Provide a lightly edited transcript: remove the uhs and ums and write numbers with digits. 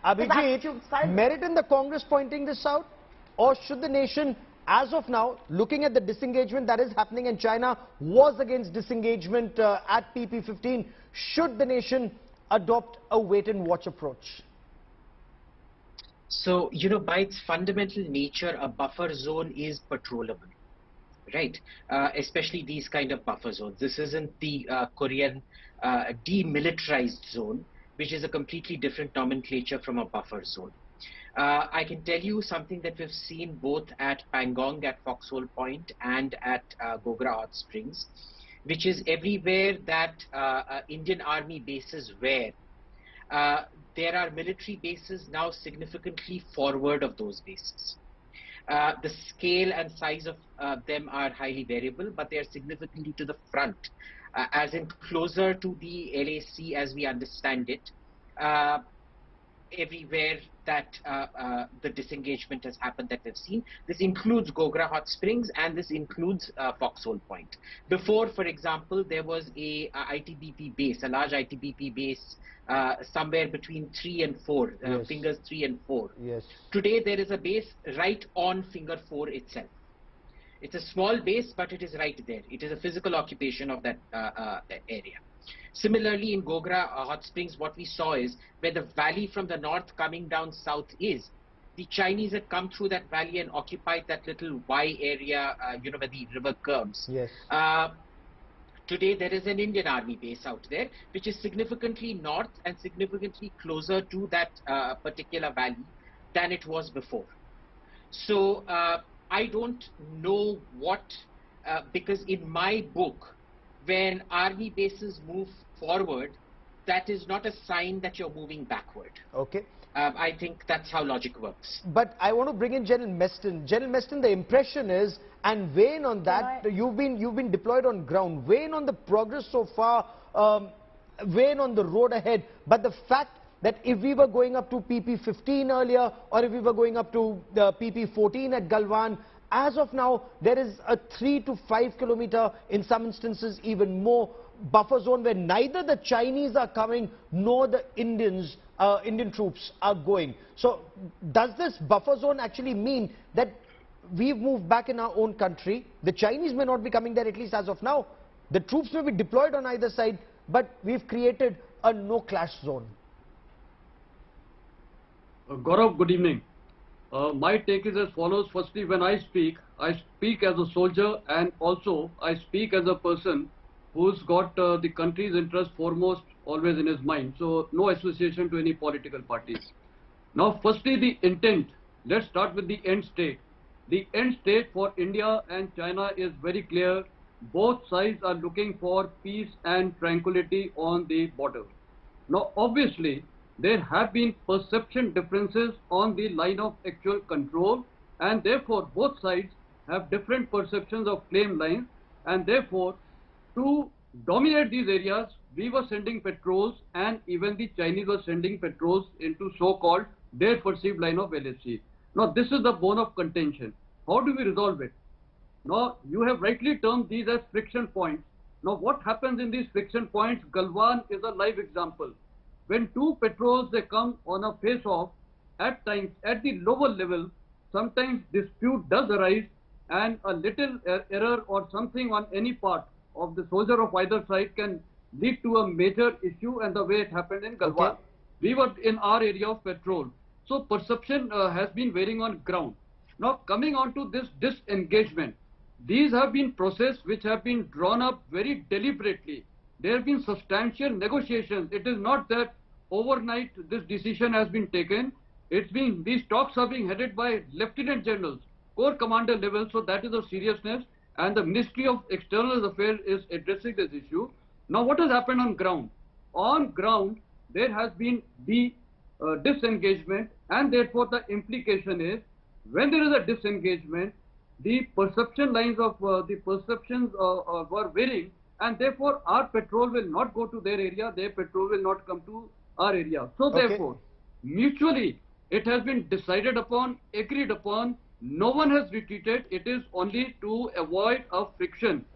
Abhijit, merit in the Congress pointing this out? Or should the nation, as of now, looking at the disengagement that is happening, and China was against disengagement at PP15, should the nation adopt a wait-and-watch approach? So, by its fundamental nature, a buffer zone is patrollable, right? Especially these kind of buffer zones. This isn't the Korean demilitarized zone, which is a completely different nomenclature from a buffer zone. I can tell you something that we've seen both at Pangong, at Foxhole Point, and at Gogra Hot Springs, which is everywhere that Indian Army bases were. There are military bases now significantly forward of those bases. The scale and size of them are highly variable, but they are significantly to the front, as in closer to the LAC as we understand it, everywhere that the disengagement has happened that we've seen. This includes Gogra Hot Springs, and this includes Foxhole Point. Before, for example, there was a ITBP base, a large ITBP base somewhere between 3 and 4, yes. fingers 3 and 4. Yes. Today there is a base right on finger 4 itself. It's a small base, but it is right there. It is a physical occupation of that area. Similarly, in Gogra Hot Springs, what we saw is where the valley from the north coming down south is, the Chinese had come through that valley and occupied that little Y area, where the river curves. Yes. Today, there is an Indian Army base out there, which is significantly north and significantly closer to that particular valley than it was before. So, I don't know what, because in my book, when army bases move forward, that is not a sign that you're moving backward. Okay. I think that's how logic works. But I want to bring in General Meston. General Meston, the impression is, and weigh in on that, you've been deployed on ground, weigh in on the progress so far, weigh in on the road ahead, but the fact that if we were going up to PP15 earlier, or if we were going up to the PP14 at Galwan, as of now, there is a 3 to 5 kilometer, in some instances even more, buffer zone where neither the Chinese are coming nor the Indian troops are going. So does this buffer zone actually mean that we've moved back in our own country? The Chinese may not be coming there, at least as of now. The troops may be deployed on either side, but we've created a no-clash zone. Gaurav, good evening. My take is as follows. Firstly, when I speak as a soldier, and also I speak as a person who's got the country's interest foremost always in his mind. So no association to any political parties. Now, firstly, the intent. Let's start with the end state. The end state for India and China is very clear. Both sides are looking for peace and tranquility on the border. Now, obviously, there have been perception differences on the line of actual control, and therefore both sides have different perceptions of claim lines, and therefore to dominate these areas we were sending patrols, and even the Chinese were sending patrols into so-called their perceived line of LAC. Now this is the bone of contention. How do we resolve it? Now you have rightly termed these as friction points. Now what happens in these friction points? Galwan is a live example. When two patrols, they come on a face-off, at times, at the lower level, sometimes dispute does arise, and a little error or something on any part of the soldier of either side can lead to a major issue, and the way it happened in Galwan. Okay. We were in our area of patrol. So perception has been varying on ground. Now coming on to this disengagement, these have been processes which have been drawn up very deliberately. There have been substantial negotiations. It is not that overnight this decision has been taken. These talks are being headed by lieutenant generals, corps commander level, so that is of seriousness, and the Ministry of External Affairs is addressing this issue. Now what has happened on ground? On ground, there has been the disengagement, and therefore the implication is, when there is a disengagement, the perception lines of the perceptions were varying, and therefore our patrol will not go to their area, their patrol will not come to our area. So therefore, mutually, it has been decided upon, agreed upon, no one has retreated. It is only to avoid a friction